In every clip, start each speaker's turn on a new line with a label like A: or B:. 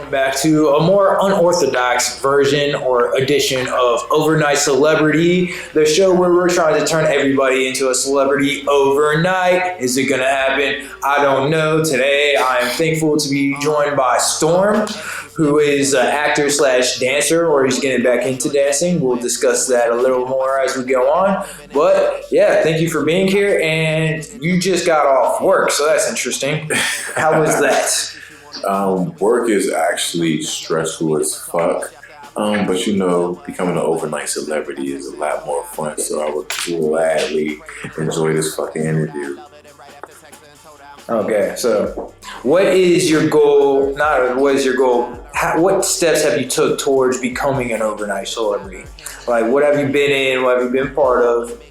A: Back to a more unorthodox version or edition of Overnight Celebrity, the show where we're trying to turn everybody into a celebrity overnight. Is it going to happen? I don't know. Today, I am thankful to be joined by Storm, who is an actor slash dancer, or he's getting back into dancing. We'll discuss that a little more as we go on. But yeah, thank you for being here. And you just got off work, so that's interesting. How was that?
B: Work is actually stressful as fuck. But you know, becoming an overnight celebrity is a lot more fun. So I would gladly enjoy this fucking interview.
A: Okay, so what is your goal? Not what is your goal? What steps have you took towards becoming an overnight celebrity? Like, what have you been in? What have you been part of?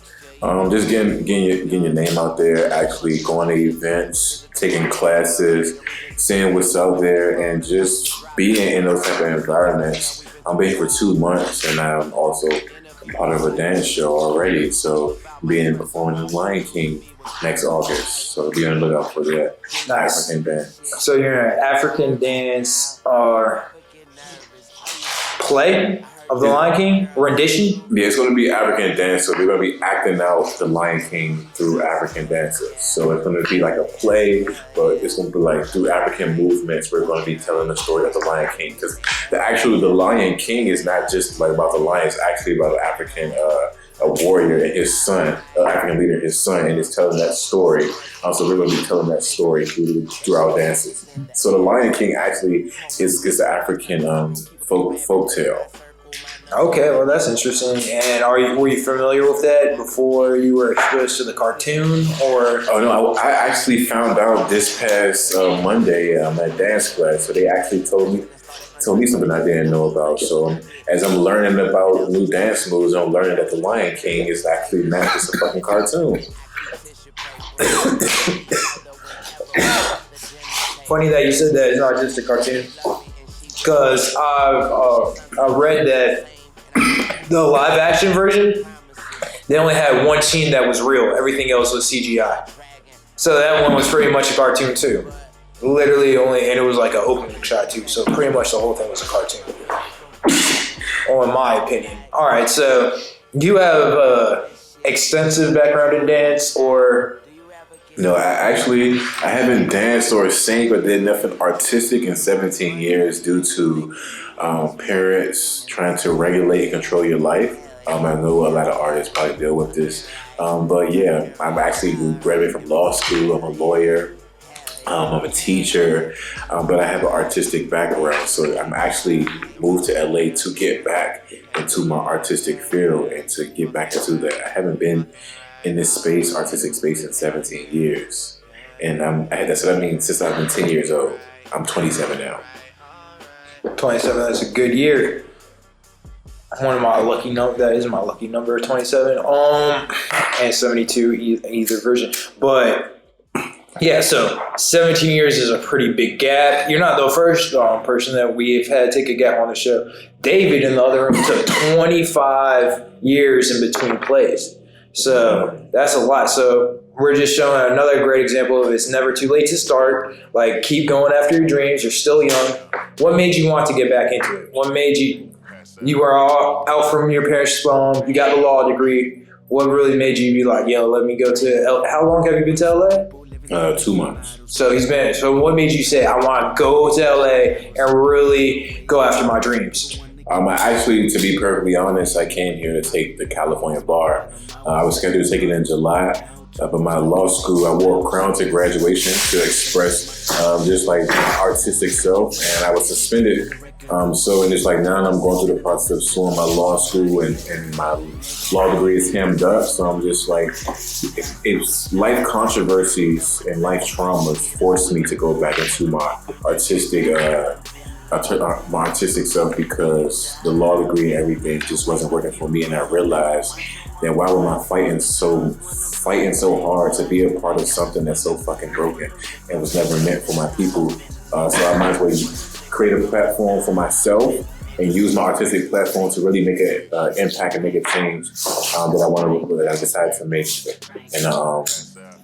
B: Just getting your name out there, actually going to events, taking classes, seeing what's out there, and just being in those type of environments. I've been here for 2 months, and I'm also part of a dance show already. So being performing in Lion King next August. So be on the lookout for that.
A: Nice.
B: African dance.
A: So you're an African dance play of the Lion King rendition?
B: Yeah, it's going to be African dance. So we're going to be acting out the Lion King through African dances. So it's going to be like a play, but it's going to be like through African movements. We're going to be telling the story of the Lion King, because the Lion King is not just like about the lion. It's actually about an African a warrior and his son, an African leader and his son, and it's telling that story. So we're going to be telling that story through our dances. So the Lion King actually is an African folk tale.
A: Okay, well that's interesting. And were you familiar with that before you were exposed to the cartoon, or?
B: Oh no, I actually found out this past Monday at dance class. So they actually told me something I didn't know about. So as I'm learning about new dance moves, I'm learning that the Lion King is actually not just a fucking cartoon.
A: Funny that you said that it's not just a cartoon, because I read that the live action version, they only had one scene that was real. Everything else was CGI. So that one was pretty much a cartoon too. Literally only, and it was like an opening shot too. So pretty much the whole thing was a cartoon, in my opinion. All right, so do you have extensive background in dance, or?
B: No, I haven't danced or sang or did nothing artistic in 17 years due to parents trying to regulate and control your life. I know a lot of artists probably deal with this. But yeah, I'm actually graduated from law school. I'm a lawyer. I'm a teacher, but I have an artistic background. So I'm actually moved to LA to get back into my artistic field and to get back into that. I haven't been in this artistic space in 17 years. And that's what I mean, since I've been 10 years old. I'm 27 now. 27,
A: that's a good year. One of my lucky that is my lucky number, 27. And 72, either version. But yeah, so 17 years is a pretty big gap. You're not the first person that we've had take a gap on the show. David, in the other room, took 25 years in between plays. So that's a lot. So we're just showing another great example of it's never too late to start. Like, keep going after your dreams. You're still young. What made you want to get back into it? What made you were all out from your parents' home, you got the law degree. What really made you be like, yo, let me go to LA? How long have you been to LA?
B: 2 months.
A: So what made you say, I want to go to LA and really go after my dreams?
B: Actually, to be perfectly honest, I came here to take the California bar. I was scheduled to take it in July, but my law school, I wore a crown to graduation to express just like my artistic self, and I was suspended. So it's like now I'm going through the process of suing my law school, and my law degree is hemmed up. So I'm just like, it's life controversies and life traumas forced me to go back into my artistic self, because the law degree and everything just wasn't working for me, and I realized that why am I fighting so hard to be a part of something that's so fucking broken and was never meant for my people. So I might as well create a platform for myself and use my artistic platform to really make an impact and make a change that I decided to make in the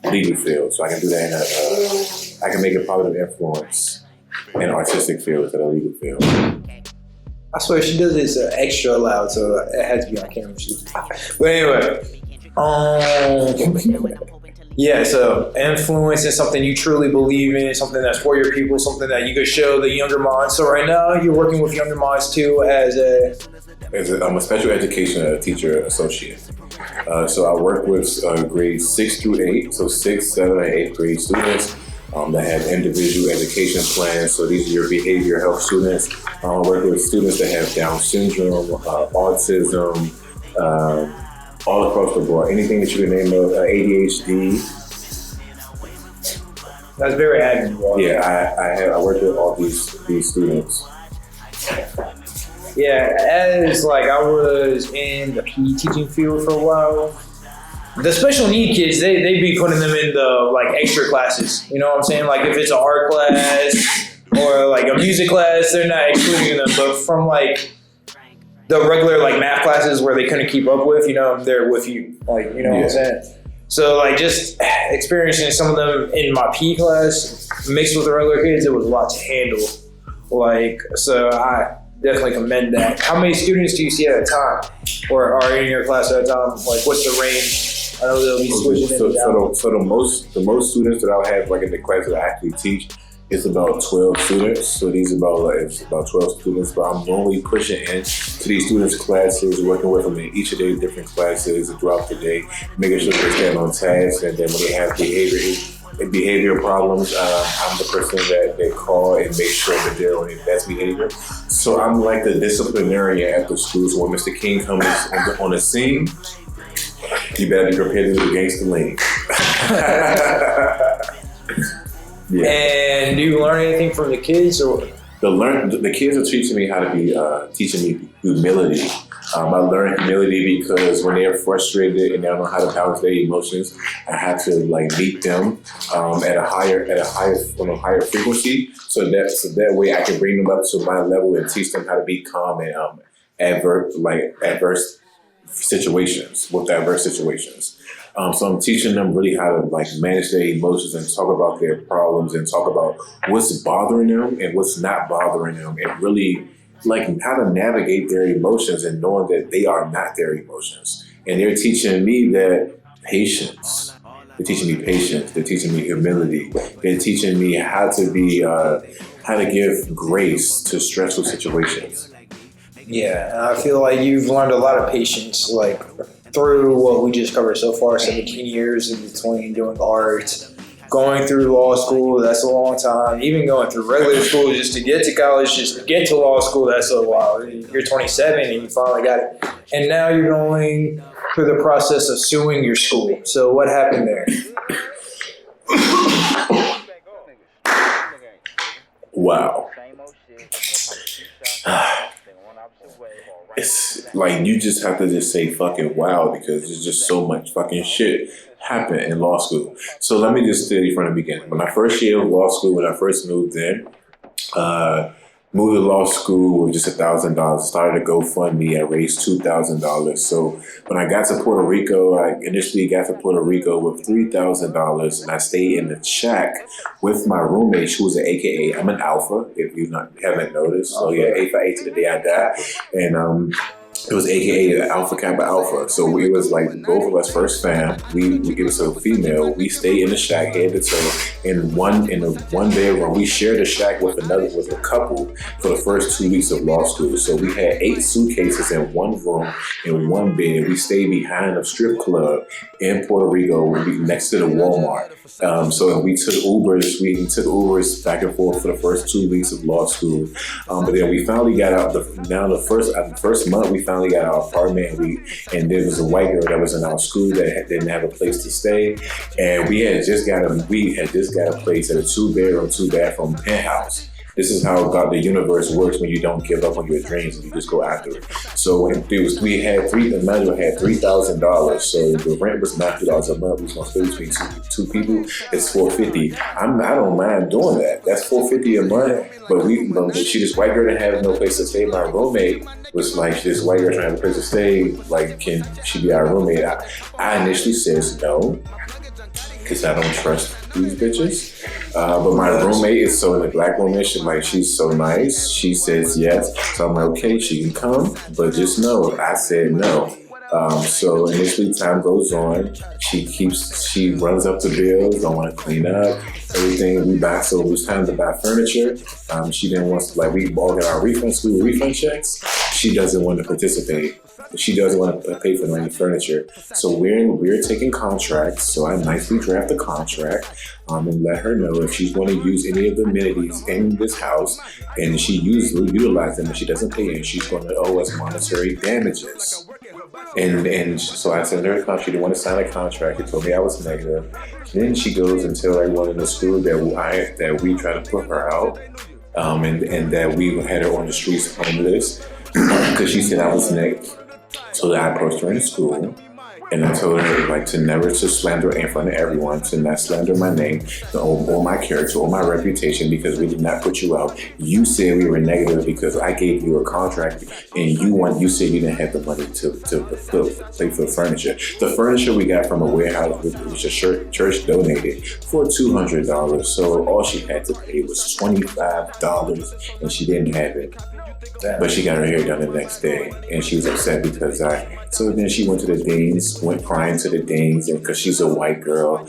B: legal field. So I can do that I can make a positive influence in artistic fields than a legal field.
A: I swear she does this extra loud, so it had to be on camera. But anyway, yeah. So influence is something you truly believe in, something that's for your people, something that you could show the younger minds. So right now, you're working with younger minds too,
B: I'm a special education teacher associate. So I work with grades 6 through 8, so 6, 7, and 8th grade students that have individual education plans. So these are your behavior health students. I work with students that have Down syndrome, autism, all across the board. Anything that you can name of, ADHD.
A: That's very admirable.
B: Yeah, I work with all these students.
A: Yeah, as like I was in the PE teaching field for a while. The special need kids, they be putting them in the like extra classes. You know what I'm saying? Like if it's an art class or like a music class, they're not excluding them. But from like the regular like math classes where they couldn't keep up with, you know, they're with you. Like, you know what I'm saying? So like just experiencing some of them in my PE class mixed with the regular kids, it was a lot to handle. Like, so I definitely commend that. How many students do you see at a time or are in your class at a time? Like what's the range? I know they'll be switching
B: so the most students that I'll have like in the class that I actually teach is about 12 students. So these it's about 12 students, but I'm normally pushing into these students' classes, working with them in each of their different classes throughout the day, making sure they stand on task, and then when they have behavior problems, I'm the person that they call and make sure that they're on their best behavior. So I'm like the disciplinarian at the school. So when Mr. King comes on the scene, you better be prepared to do gangster lean. Yeah.
A: And do you learn anything from the kids, or
B: the kids are teaching me how to be teaching me humility. I learned humility because when they're frustrated and they don't know how to balance their emotions, I have to like meet them at a higher frequency, so that way I can bring them up to my level and teach them how to be calm and adverse situations. So I'm teaching them really how to like manage their emotions and talk about their problems and talk about what's bothering them and what's not bothering them, and really like how to navigate their emotions and knowing that they are not their emotions. And they're teaching me that patience. They're teaching me patience. They're teaching me humility. They're teaching me how to give grace to stressful situations.
A: Yeah, and I feel like you've learned a lot of patience, like through what we just covered so far, 17 years in between doing art, going through law school, that's a long time. Even going through regular school just to get to college, just to get to law school, that's a while. You're 27 and you finally got it. And now you're going through the process of suing your school. So what happened there?
B: Wow. It's like you just have to just say fucking wow, because there's just so much fucking shit happened in law school. So let me just tell you from the beginning. When I first year of law school, when I first moved in, moved to law school with just $1,000. Started a GoFundMe. I raised $2,000. So when I got to Puerto Rico, I initially got to Puerto Rico with $3,000, and I stayed in the shack with my roommate, who was an AKA. I'm an alpha, if you haven't noticed. So yeah, A for 8 to the day I die, and it was AKA the Alpha Kappa Alpha. So it was like both of us first fam. It was a female. We stayed in the shack head to toe in one bedroom. We shared a shack with a couple for the first 2 weeks of law school. So we had 8 suitcases in one room in one bed. We stayed behind a strip club in Puerto Rico, next to the Walmart. So we took Ubers. We took Ubers back and forth for the first 2 weeks of law school. But then we finally got out. The first month we finally got our apartment, and there was a white girl that was in our school that didn't have a place to stay, and we had just got a place at a 2-bedroom, 2-bathroom penthouse. This is how the universe works when you don't give up on your dreams and you just go after it. So the manager had $3,000. So the rent was $900 a month. We was gonna split between two people. It's $450. I don't mind doing that. That's $450 a month. But this white girl didn't have no place to stay. My roommate was like, this white girl trying to have a place to stay. Like, can she be our roommate? I initially says no, because I don't trust these bitches. But my roommate is the black woman, she's so nice. She says yes. So I'm like, okay, she can come, but just know, I said no. So initially time goes on. She runs up the bills. I want to clean up everything. So it was time to buy furniture. She didn't want to, we all got our school refund checks. She doesn't want to participate. She doesn't want to pay for any furniture. So we're taking contracts. So I nicely draft a contract and let her know if she's going to use any of the amenities in this house and she utilize them and she doesn't pay and she's going to owe us monetary damages. And so I sent her a contract. She didn't want to sign a contract. She told me I was negative. Then she goes and tells everyone in the school that we tried to put her out and that we had her on the streets homeless because she said I was negative. So I approached her in school and I told her to slander in front of everyone, to not slander my name or my character or my reputation because we did not put you out. You said we were negative because I gave you a contract and you said you didn't have the money to pay for the furniture. The furniture we got from a warehouse which a church donated for $200. So all she had to pay was $25 and she didn't have it. But she got her hair done the next day, and she was upset because so then she went to the deans, went crying to the deans, and because she's a white girl,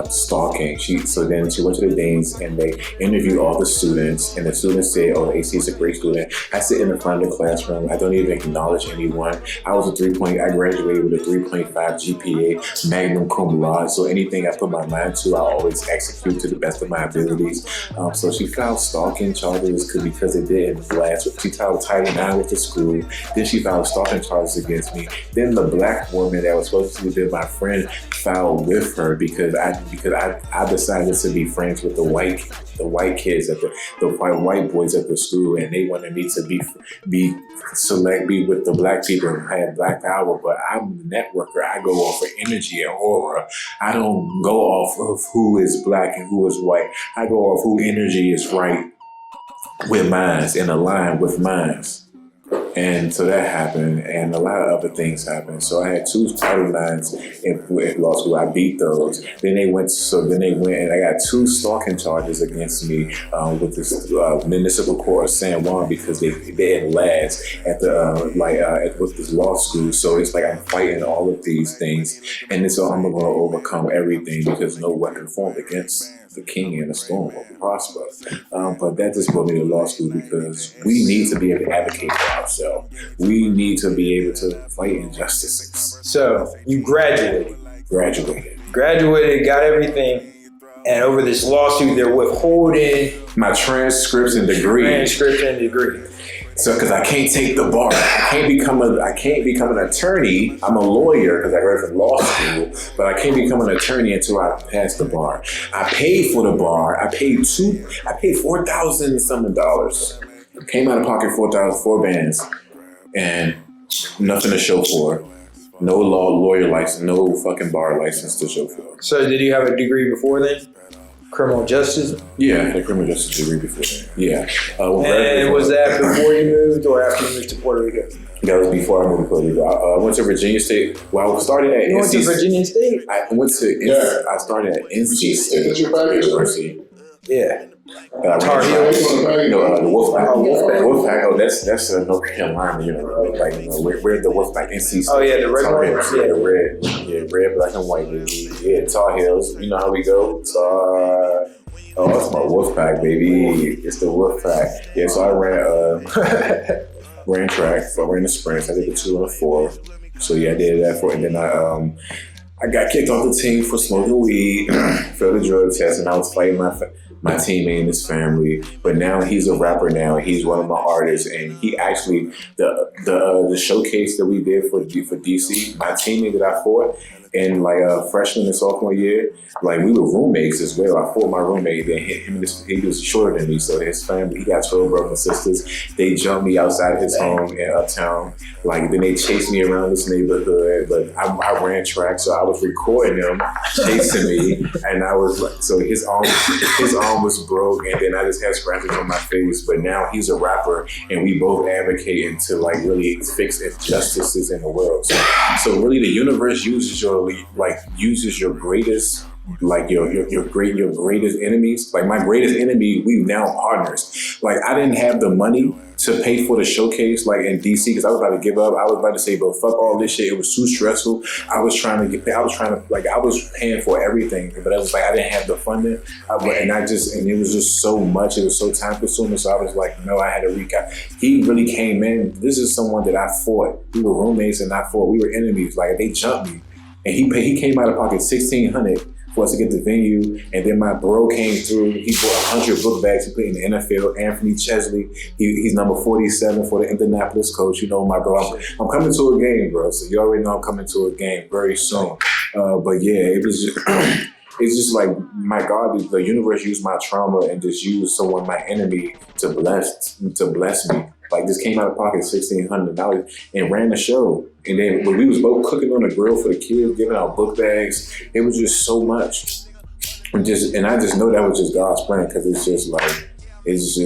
B: stalking. So then she went to the deans, and they interviewed all the students, and the students said, "Oh, AC is a great student." I sit in the front of the classroom. I don't even acknowledge anyone. I graduated with a 3.5 GPA, magna cum laude. So anything I put my mind to, I always execute to the best of my abilities. So she filed stalking charges because it didn't last. She filed Title IX with the school. Then she filed stalking charges against me. Then the black woman that was supposed to be my friend filed with her because I decided to be friends with the white kids at the white boys at the school, and they wanted me to be with the black people and have black power. But I'm a networker. I go off of energy and aura. I don't go off of who is black and who is white. I go off who energy is right with mines and align with mines. And so that happened, and a lot of other things happened. So I had 2 Title IXs in law school. I beat those. Then they went, and I got 2 stalking charges against me with this municipal court of San Juan because they didn't last at with this law school. So it's I'm fighting all of these things, and so I'm going to overcome everything because no weapon formed against the king and the storm will prosper. But that just brought me to law school because we need to be able to advocate for ourselves. We need to be able to fight injustices.
A: So you graduated, got everything, and over this lawsuit, they're withholding
B: my transcripts and degree. So, because I can't take the bar, I can't become an attorney. I'm a lawyer because I graduated from law school, but I can't become an attorney until I pass the bar. I paid for the bar. I paid $4,000 and something dollars. Came out of pocket $4 bands, and nothing to show for. No lawyer license, no fucking bar license to show for.
A: So, did you have a degree before then? Criminal justice?
B: Yeah, I had a criminal justice degree before then. Yeah.
A: And was that before you moved or after you moved to Puerto Rico?
B: That was before I moved to Puerto Rico. I went to Virginia State. Well, I started at NC.
A: You went to Virginia State?
B: I started at NC State University.
A: Yeah.
B: Tar Heels? The Wolfpack. Wolfpack. Oh, that's North Carolina. We're the Wolfpack. NC State.
A: Oh yeah, the red
B: Tar
A: one.
B: Heels. Yeah, the red, black, and white. Yeah, Tar Heels. You know how we go. Oh, that's my Wolfpack, baby. It's the Wolfpack. Yeah, so I ran track. So I ran the sprints. I did the 2 and the 4. So yeah, I did that and then I got kicked off the team for smoking weed, failed the drug test, and I was fighting my teammate and his family. But now he's a rapper now. He's one of my artists, and he actually the showcase that we did for DC, my teammate that I fought in freshman and sophomore year, we were roommates as well. I fought my roommate, then he was shorter than me, so his family, he got 12 brothers and sisters. They jumped me outside his home in Uptown. Then they chased me around this neighborhood, but I ran track, so I was recording them chasing me, and I was so his arm was broke, and then I just had scratches on my face. But now he's a rapper, and we both advocating to really fix injustices in the world. So really, the universe uses your greatest like your greatest enemies. Like my greatest enemy, we now partners. Like I didn't have the money to pay for the showcase like in DC because I was about to give up. I was about to say, bro, fuck all this shit. It was too stressful. I was paying for everything, but I was like, I didn't have the funding. And it was just so much. It was so time consuming. So I was like, no, I had to recap. He really came in. This is someone that I fought. We were roommates and I fought. We were enemies. Like they jumped me. And he came out of pocket $1,600 for us to get the venue, and then my bro came through. He bought 100 book bags. He put in the NFL. Anthony Chesley, he's number 47 for the Indianapolis coach. You know my bro. I'm coming to a game, bro. So you already know I'm coming to a game very soon. But yeah, it was just, it's just like my God, the universe used my trauma and just used someone, my enemy, to bless me. Like just came out of pocket $1,600 and ran the show. And then when we was both cooking on the grill for the kids, giving out book bags, it was just so much. And I just know that was just God's plan because it's just like it's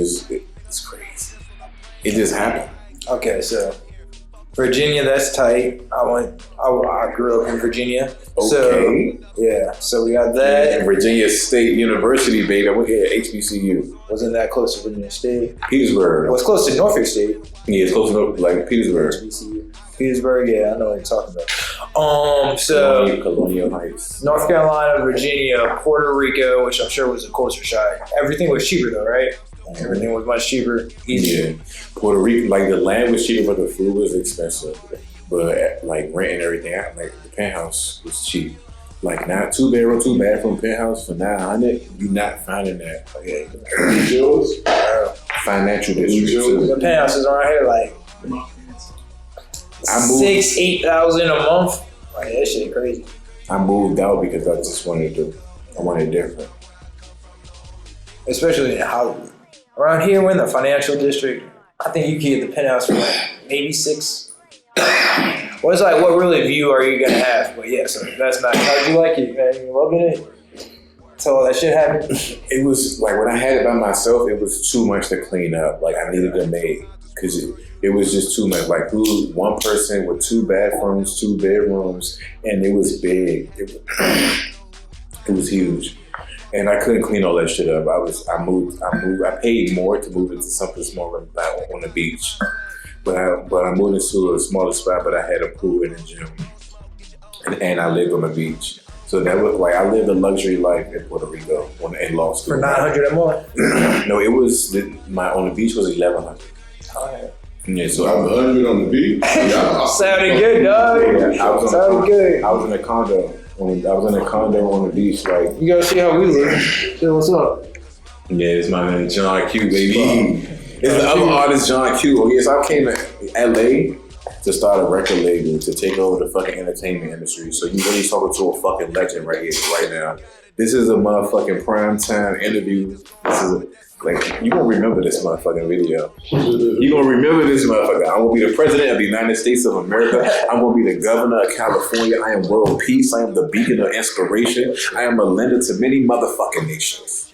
B: crazy. It just happened.
A: Okay, so Virginia, that's tight. I grew up in Virginia.
B: Okay.
A: So we got that.
B: And Virginia State University, baby. I went here at HBCU.
A: Wasn't that close to Virginia State?
B: Petersburg.
A: Well, it's close to Norfolk State.
B: Yeah, it's close to like Petersburg.
A: HBCU. Petersburg, yeah, I know what you're talking about. So
B: Colonial Heights.
A: North Carolina, Virginia, Puerto Rico, which I'm sure was a culture shock. Everything was cheaper though, right? Everything was much cheaper, easier.
B: Yeah. Puerto Rico, like the land was cheaper, but the food was expensive. But like rent and everything, like the penthouse was cheap. Like not 2 bedroom, 2 bathroom penthouse for $900. You're not finding that. Okay. Financial district.
A: The penthouses around here like $6,000-8,000 a month. Like that shit crazy.
B: I moved out because I just wanted different.
A: Especially in Hollywood. Around here, we're in the financial district. I think you can get the penthouse for like maybe $6,000. Well, it's like, what really view are you gonna have? But yeah, so that's nice. How'd you like it, man? You loving it? So all that shit happened?
B: It was like when I had it by myself, it was too much to clean up. Like I needed a maid because it was just too much. Like one person with 2 bathrooms, 2 bedrooms, and it was big. It was huge. And I couldn't clean all that shit up. I moved. I paid more to move into something smaller on the beach. But I moved into a smaller spot, but I had a pool and a gym. And I lived on the beach. So that was like, I lived a luxury life in Puerto Rico in law school.
A: For $900 a month?
B: No, it was, on the beach was $1,100.
A: Oh, yeah.
B: Yeah, so
C: I was 100 on the beach.
A: Sounded good, dog.
B: Yeah,
A: Sounded good.
B: I was in a condo. I was in a condo on the beach, like.
A: You gotta see how we live. Shit, what's up?
B: Yeah, it's my man John Q, baby. It's the other artist, John Q. Oh, yes, I came to LA to start a record label to take over the fucking entertainment industry. So you really talking to a fucking legend right here, right now. This is a motherfucking primetime interview. This is like, you gonna remember this motherfucking video. You gonna remember this motherfucker. I'm gonna be the president of the United States of America. I'm gonna be the governor of California. I am world peace. I am the beacon of inspiration. I am a lender to many motherfucking nations.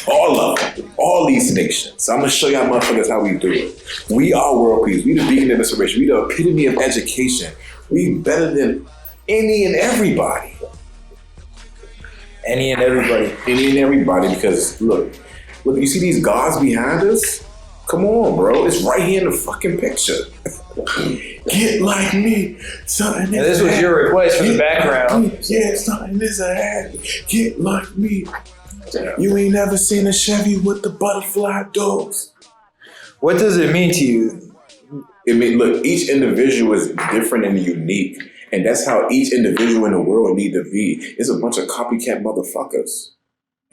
B: All of them. All these nations. I'm gonna show y'all motherfuckers how we do it. We are world peace. We the beacon of inspiration. We the epitome of education. We better than any and everybody.
A: Any and everybody.
B: Any and everybody, because look, you see these gods behind us? Come on, bro. It's right here in the fucking picture. Get like me. Something
A: and this was your request for the background.
B: Yeah, something is ahead. Get like me. You ain't never seen a Chevy with the butterfly doors.
A: What does it mean to you?
B: It mean, look, each individual is different and unique. And that's how each individual in the world need to be. It's a bunch of copycat motherfuckers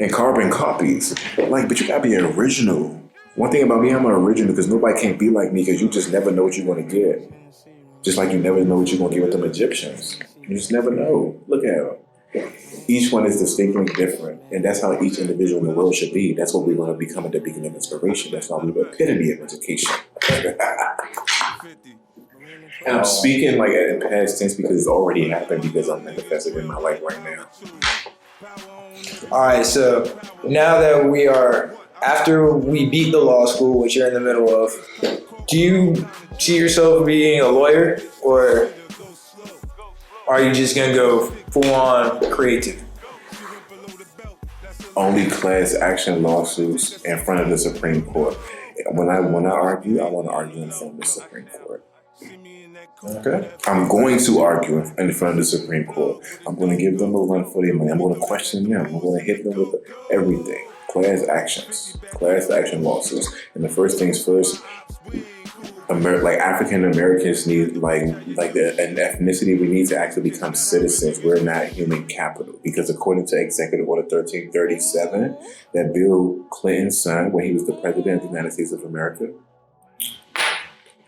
B: and carbon copies. Like, but you gotta be an original. One thing about me, I'm an original because nobody can't be like me because you just never know what you're gonna get. Just like you never know what you're gonna get with them Egyptians. You just never know. Look at them. Each one is distinctly different. And that's how each individual in the world should be. That's what we're gonna become at the beacon of inspiration. That's why we're the epitome of education. And I'm speaking like in past tense because it's already happened because I'm manifesting in my life right now.
A: All right, so now that we are, after we beat the law school, which you're in the middle of, do you see yourself being a lawyer or are you just going to go full on creative?
B: only class action lawsuits in front of the Supreme Court. When I argue, I want to argue in front of the Supreme Court.
A: Okay.
B: I'm going to argue in front of the Supreme Court. I'm going to give them a run for their money. I'm going to question them. I'm going to hit them with everything. Class action lawsuits. And the first things first, like African Americans need an ethnicity. We need to actually become citizens. We're not human capital, because according to Executive Order 1337 that Bill Clinton signed when he was the president of the United States of America,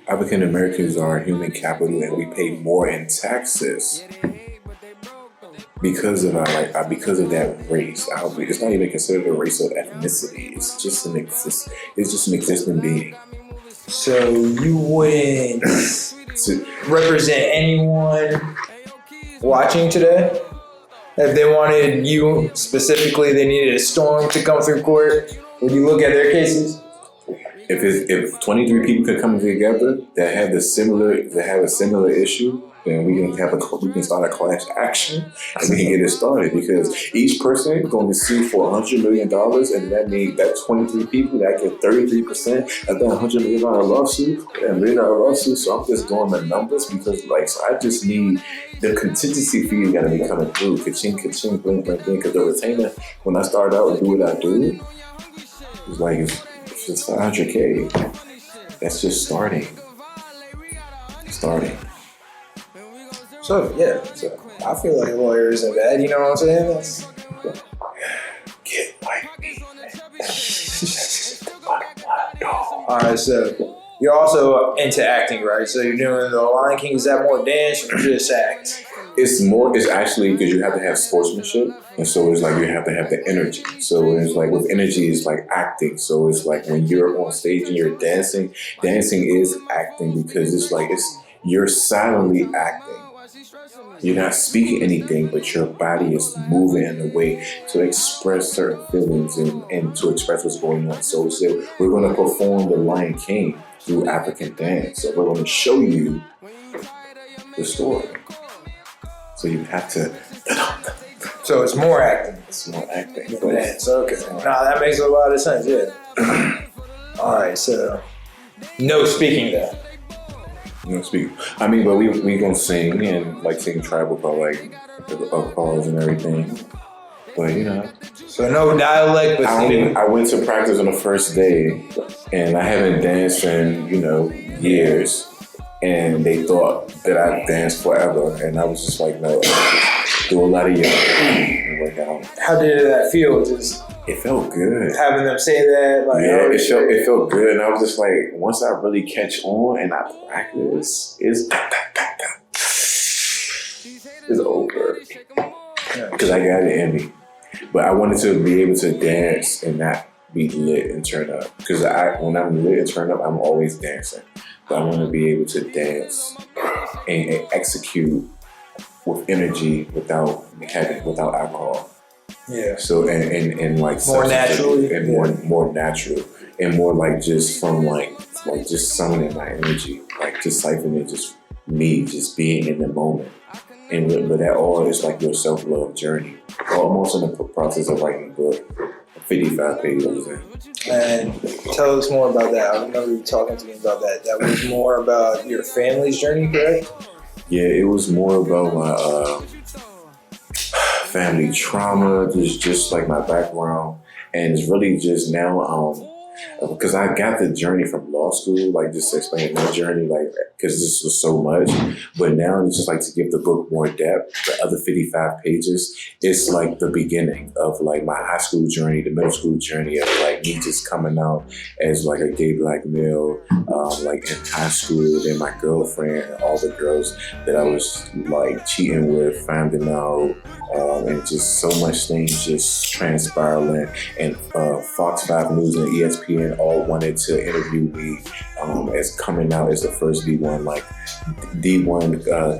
B: African Americans are human capital, and we pay more in taxes because of that race. It's not even considered a race or ethnicity. It's just an existing being.
A: So you wouldn't represent anyone watching today? If they wanted you specifically, they needed a storm to come through court, would you look at their cases?
B: If 23 people could come together that have a similar issue, then we can start a class action and we can get it started, because each person is going to sue for $100 million, and that means that 23 people that get 33% of that $100 million lawsuit, $1 million lawsuit. So I'm just doing the numbers, because I just need the contingency fee got to be coming through. Ka-ching, ka-ching, bling, bling, bling. Because the retainer, when I start out and do what I do, it's just $500K. That's just starting.
A: So I feel like a lawyer isn't bad, you know what I'm saying?
B: Get like me.
A: Alright, so you're also into acting, right? So you're doing the Lion King. Is that more dance or just act?
B: It's actually because you have to have sportsmanship, and so it's like you have to have the energy. So it's like with energy, it's like acting. So it's like when you're on stage and you're dancing is acting, because you're silently acting. You're not speaking anything, but your body is moving in a way to express certain feelings and to express what's going on. So we're going to perform the Lion King through African dance. So we're going to show you the story. So you have to.
A: So it's more acting.
B: It's more acting.
A: Dance. Okay. Nah, that makes a lot of sense. Yeah. All right. So no speaking though.
B: No speaking. I mean, but we gonna sing and sing tribal calls and everything. But
A: So no dialect, but
B: I went to practice on the first day, and I haven't danced in years. And they thought that I'd dance forever, and I was just like, no, I just do a lot of yoga and work out.
A: How did that feel?
B: It felt good.
A: Having them say that,
B: it felt good, and I was just like, once I really catch on and I practice, it's over, because I got it in me. But I wanted to be able to dance and not be lit and turn up, because when I'm lit and turn up, I'm always dancing. But I want to be able to dance and execute with energy without alcohol.
A: Yeah.
B: So and
A: more naturally,
B: and more natural, and more just from just summoning my energy, just siphoning just me, just being in the moment. And but that all is your self-love journey. Almost in the process of writing a book. 55 pages in.
A: And tell us more about that. I remember you talking to me about that. That was more about your family's journey, correct?
B: Yeah, it was more about my family trauma, just my background, and it's really just now because I got the journey from law school, just explaining my journey, because this was so much. But now it's just to give the book more depth. The other 55 pages, it's the beginning of my high school journey, the middle school journey of me just coming out as a gay black male, in high school, then my girlfriend, all the girls that I was cheating with, finding out, and just so much things just transpiraling. And Fox 5 News and ESPN all wanted to interview me as coming out as the first D1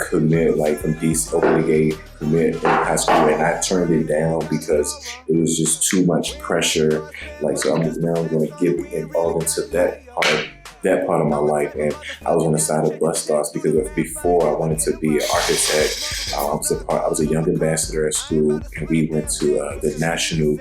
B: commit from DC openly gay commit in high school, and I turned it down because it was just too much pressure. So I'm just now going to get involved into that part that part of my life. And I was on the side of bus stops because before I wanted to be an architect. I was a young ambassador at school, and we went to the National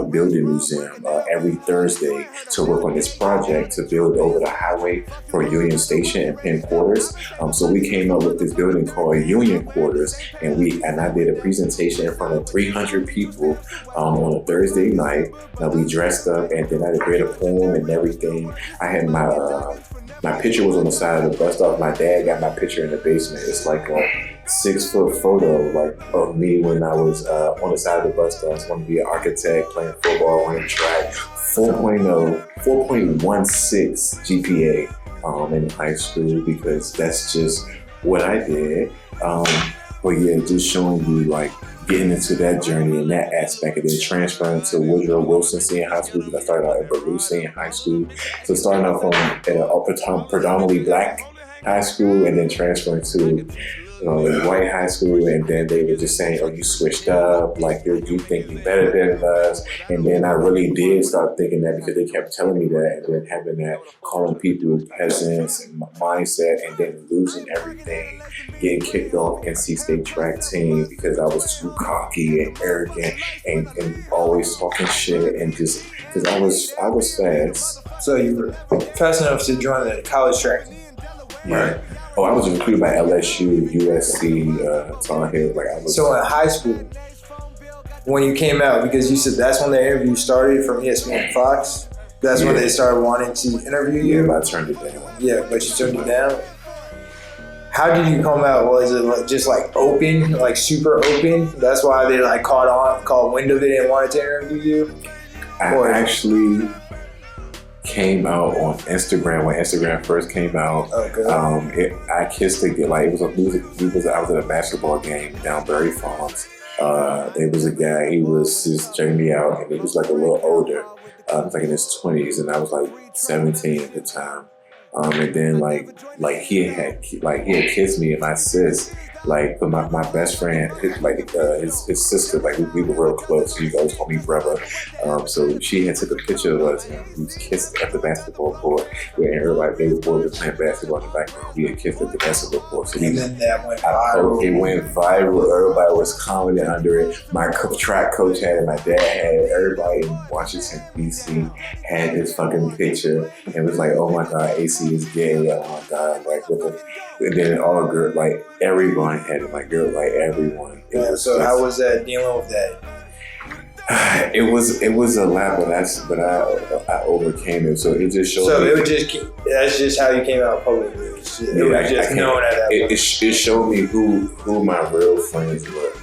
B: Building Museum every Thursday to work on this project to build over the highway for Union Station and Penn Quarters. So we came up with this building called Union Quarters, and I did a presentation in front of 300 people on a Thursday night. Now we dressed up, and then I read a poem and everything. I had my picture was on the side of the bus stop. My dad got my picture in the basement. It's like a 6-foot photo like of me when I was on the side of the bus stop. I wanted to be an architect, playing football, running track. 4.16 GPA in high school because that's just what I did. But yeah, just showing you like getting into that journey and that aspect, and then transferring to Woodrow Wilson Senior High School because I started out at Baruch Senior High School. So starting off at a predominantly black high school and then transferring to white high school, and then they were just saying, "Oh, you switched up. Like you think you're better than us." And then I really did start thinking that because they kept telling me that, and then having that calling people peasants and mindset, and then losing everything, getting kicked off NC State track team because I was too cocky and arrogant and always talking shit, and just because I was fast.
A: So you were fast enough to join the college track team.
B: Yeah. Right. Oh, I was recruited by LSU, USC, Tar Heel.
A: So in high school, when you came out, because you said that's when the interview started from ESPN and Fox, that's when they started wanting to interview you?
B: Yeah, but I turned it down.
A: Yeah, but you turned it down? How did you come out? Was it just like open, like super open? That's why they like caught wind of it and wanted to interview you?
B: I actually came out on Instagram when Instagram first came out.
A: Okay.
B: I kissed a girl. Like I was at a basketball game down Berry Farms. There was a guy. He was just checking me out, and he was like a little older. He was like in his 20s, and I was like 17 at the time. And then like he had kissed me and my sis. Like, but my best friend, his sister, like we were real close. He always called me brother. So she had took a picture of us and we kissed at the basketball court. Where everybody, they were playing basketball in the background. We had kissed at the basketball court. So
A: and then that went viral.
B: It went viral. Everybody was commenting under it. My track coach had it. My dad had it. Everybody in Washington D.C. had this fucking picture and was like, "Oh my God, AC is gay." Oh my God, and then all girl, like everyone had it, like girl, like everyone.
A: So how was that dealing with that?
B: It was a lot, but I overcame it. So it just showed.
A: So that's just how you came out publicly. It was just known at that point. It
B: showed me who my real friends were.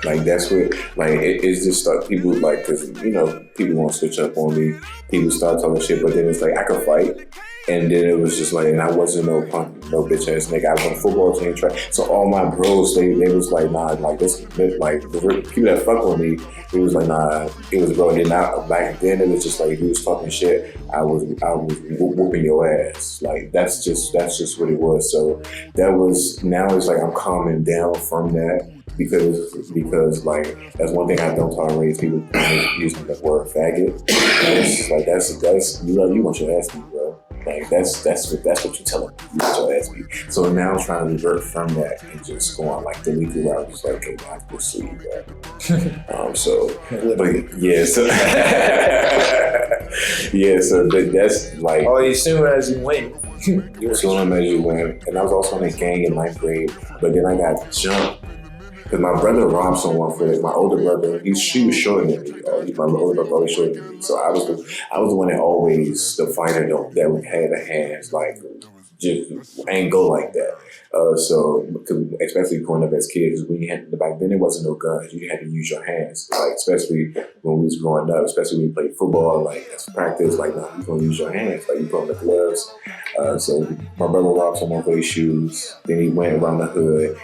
B: Like that's what, like it's just like people like, cause people want to switch up on me. People start talking shit, but then it's like I could fight. And then it was just like, and I wasn't no punk, no bitch ass nigga. I was on a football team track. So all my bros, they was like, nah, like this, like the people that fuck with me, it was like, nah, it was bro. And then back then it was just like, if you was talking shit, I was whooping your ass. Like that's just what it was. So now it's like I'm calming down from that. Because like that's one thing I don't tolerate, people using the word faggot. It's like that's you want your ass beat, bro. Like that's what you tell them. You want your ass beat. So now I'm trying to revert from that and just go on like delete it. I was just like, okay, I can see you, bro. But that's like.
A: Oh, you soon as you win.
B: Soon as you win, and I was also in a gang in 9th grade, but then I got jumped. Because my brother robbed someone for it. My older brother, she was shorter than me. My older brother always shorter than me. So I was the one that always, the fighter that had the hands, like, just ain't go like that. So, especially growing up as kids, back then there wasn't no guns. You had to use your hands. Like, especially when we was growing up, especially when you played football, like, as practice, like, no, you're gonna use your hands. Like, you put on the gloves. So my brother robbed someone for his shoes. Then he went around the hood.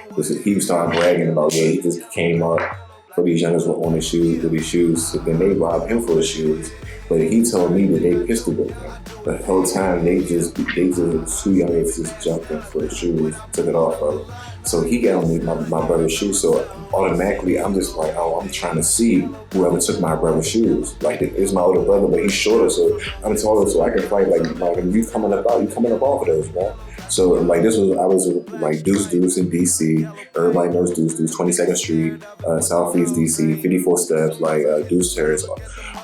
B: He started bragging about where he just came up for these youngers on his shoes with his shoes. So then they robbed him for his shoes. But he told me that they pistol whipped him. But the whole time they just two youngins just jumped in for the shoes, took it off of him. So he got on me my brother's shoes. So automatically I'm just like, oh, I'm trying to see whoever took my brother's shoes. Like it's my older brother, but he's shorter, so I'm taller, so I can fight like you coming up off of those, man. So like I was like Deuce in DC. Everybody knows Deuce, 22nd Street, Southeast DC, 54 Steps, like Deuce Terrace,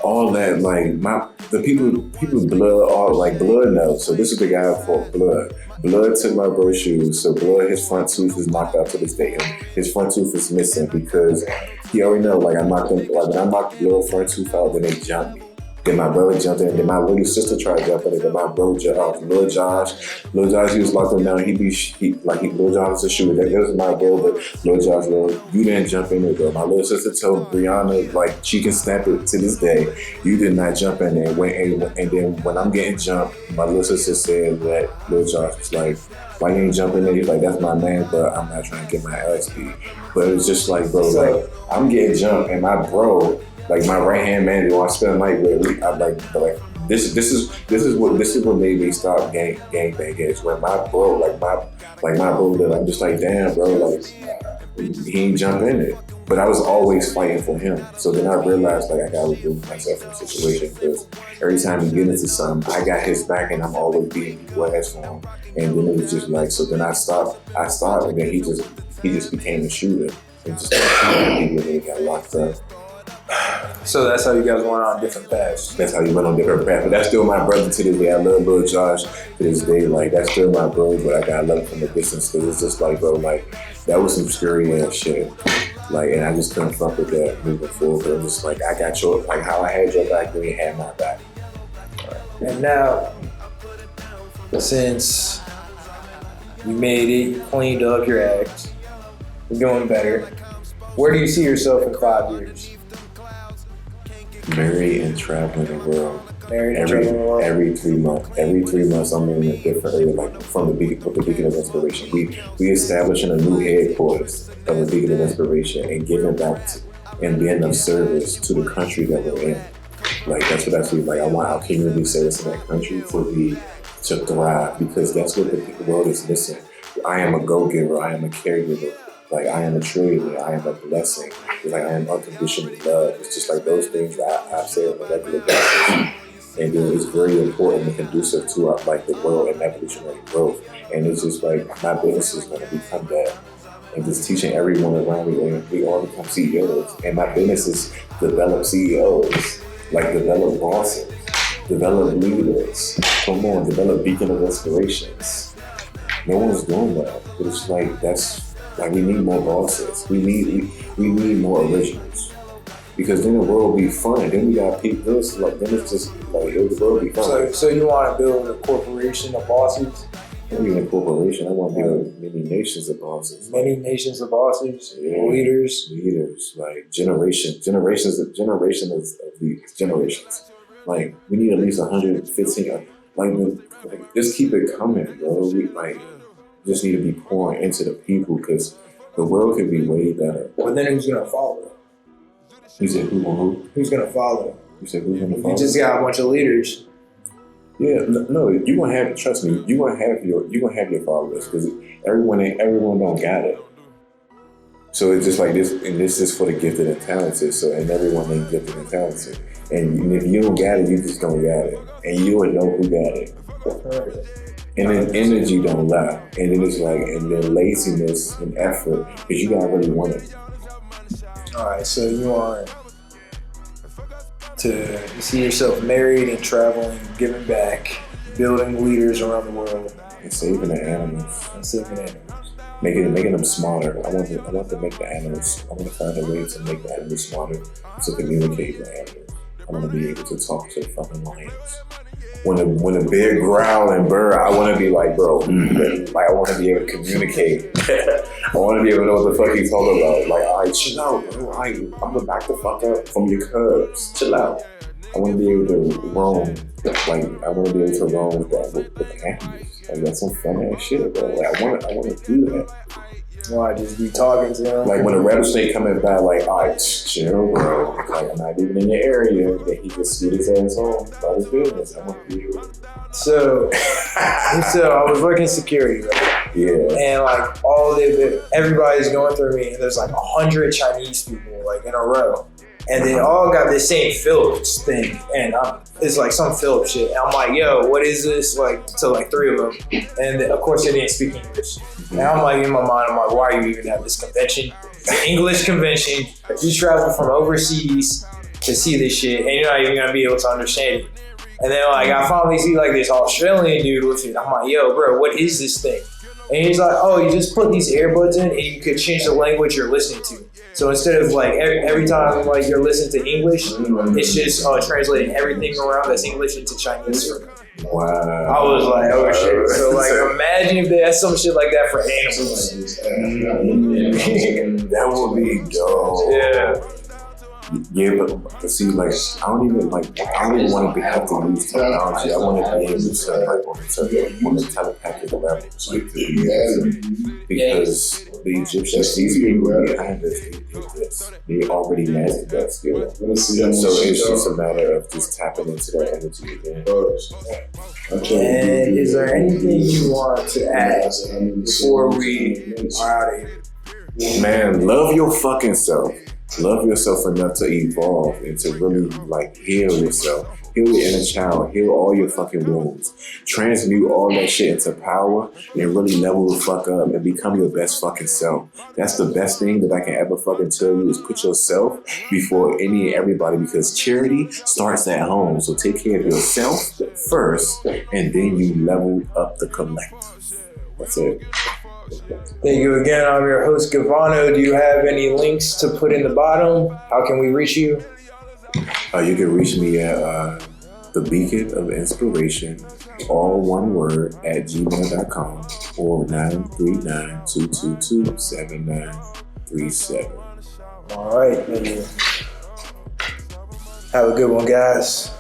B: all that. Like the people blood, all like Blood knows. So this is the guy for Blood. Blood took my brother's shoes, so Blood, his front tooth is knocked out to this day. His front tooth is missing because he already know, like I knocked him, like when I knocked Blood front tooth out, then they jumped me. Then my brother jumped in, then my little sister tried to jump in, then my bro jumped off. Lil Josh, he was locked him down. Lil Josh was a shooter. That was my bro, but Lil Josh, you didn't jump in there, bro. My little sister told Brianna, like she can snap it to this day, you did not jump in there. And then when I'm getting jumped, my little sister said that Lil Josh was like, why you ain't jumping in? He's like, that's my man, but I'm not trying to get my ass beat. But it was just like, bro, like I'm getting jumped, and my bro, like my right hand man, who I spent the night with, this is what made me stop gang bang is when my bro, that I'm just like, damn, bro, like he ain't jump in it. But I was always fighting for him. So then I realized like I gotta remove myself from the situation because every time we get into something, I got his back and I'm always beating people ass for him. And then it was just like, so then I stopped, and then he just became a shooter and just started shooting people and he got locked up.
A: So that's how you guys went on different paths.
B: That's how you went on different paths. But that's still my brother to this day. I love Lil Josh to this day. Like, that's still my bro, but I gotta love him from a distance because it's just like, bro, like, that was some scary ass shit. Like, and I just couldn't fuck with that moving forward. But I'm just like, I got your, like, how I had your back, you ain't had my back.
A: And now, since you made it, you cleaned up your act, you're doing better, where do you see yourself in 5 years?
B: Married and traveling the world.
A: Traveling the world.
B: Every 3 months. Every 3 months, I'm in a different area, like from the Beacon of Inspiration. We establishing a new headquarters of the Beacon of Inspiration and giving back and being of service to the country that we're in. Like that's what I feel like. I want our community service in that country to thrive because that's what the world is missing. I am a go-giver. I am a caregiver. Like I am a trillionaire, I am a blessing. Like I am unconditional love. It's just like those things that I say on a regular basis. And then it's very important and conducive to like the world and evolutionary growth. And it's just like my business is gonna become that. And just teaching everyone around me, and we all become CEOs. And my business is develop CEOs, like develop bosses, develop leaders. Come on, develop beacon of inspirations. No one's doing that. But it's like like we need more bosses. We need more originals. Because then the world will be fun. Then we got people. Then it's just like the world will be fun.
A: So you want to build a corporation of bosses?
B: I don't need a corporation. I want to build many nations of bosses.
A: Many nations of bosses, leaders,
B: like generations of these generations. Like we need at least 115. Like just keep it coming, bro. We just need to be pouring into the people because the world could be way better.
A: But then who's gonna follow?
B: You said who?
A: Who's gonna follow?
B: You said who's gonna follow?
A: You just got a bunch of leaders.
B: Yeah, no, you gonna have. Trust me, you gonna have your followers because everyone don't got it. So it's just like this, and this is for the gifted and talented. So and everyone ain't gifted and talented. And if you don't got it, you just don't got it, and you would know who got it. And then energy don't lie. And then it's like, and then laziness and effort, because you gotta really want it.
A: All right, so you want to see yourself married and traveling, giving back, building leaders around the world.
B: And saving the animals. Making them smarter. I want to make the animals, I want to find a way to make the animals smarter to communicate with animals. I want to be able to talk to the fucking lions. When a bear growl and burr, I want to be like, bro, like I want to be able to communicate. I want to be able to know what the fuck he's talking about. Like, all right, chill out, bro. I'm gonna back the fuck up from your cubs. Chill out. I want to be able to roam. Like, I want to be able to roam with the animals. Like, that's some fun ass shit, bro. Like, I want to do that.
A: Well, I just be talking to him.
B: Like when a rattlesnake coming by, like, all right, chill, bro. Like I'm not even in your area. That he just scoot his ass home about his business. I'm gonna be.
A: So I was working security, right?
B: Yeah.
A: And like everybody's going through me, and there's like 100 Chinese people like in a row, and they all got this same Phillips thing, and it's like some Phillips shit. And I'm like, yo, what is this? Like to like 3 of them, and of course they didn't speak English. And I'm like in my mind, I'm like, why are you even at this convention? It's an English convention. You travel from overseas to see this shit, and you're not even gonna be able to understand it. And then like I finally see like this Australian dude with it. I'm like, yo, bro, what is this thing? And he's like, oh, you just put these earbuds in and you could change the language you're listening to. So instead of like every time like you're listening to English, it's just translating everything around that's English into Chinese.
B: Wow.
A: I was like, oh shit. So like imagine if they had some shit like that for animals.
B: That would be dope.
A: Yeah.
B: Yeah, but see, like, I don't even want to have to use technology. I want to be able to, like, on the telepathic level. Because the Egyptians, these people behind us, they already mastered that skill. So it's just a matter of just tapping into that energy again.
A: And is there anything you want to add before we are out of here?
B: Man, love your fucking self. Love yourself enough to evolve and to really like heal yourself. Heal your inner child. Heal all your fucking wounds. Transmute all that shit into power and really level the fuck up and become your best fucking self. That's the best thing that I can ever fucking tell you is put yourself before any and everybody because charity starts at home. So take care of yourself first and then you level up the collective. That's it.
A: Thank you again. I'm your host, Gavano. Do you have any links to put in the bottom? How can we reach you?
B: You can reach me at The Beacon of Inspiration, all one word, at gmail.com or 939-222-7937.
A: All right. Thank you. Have a good one, guys.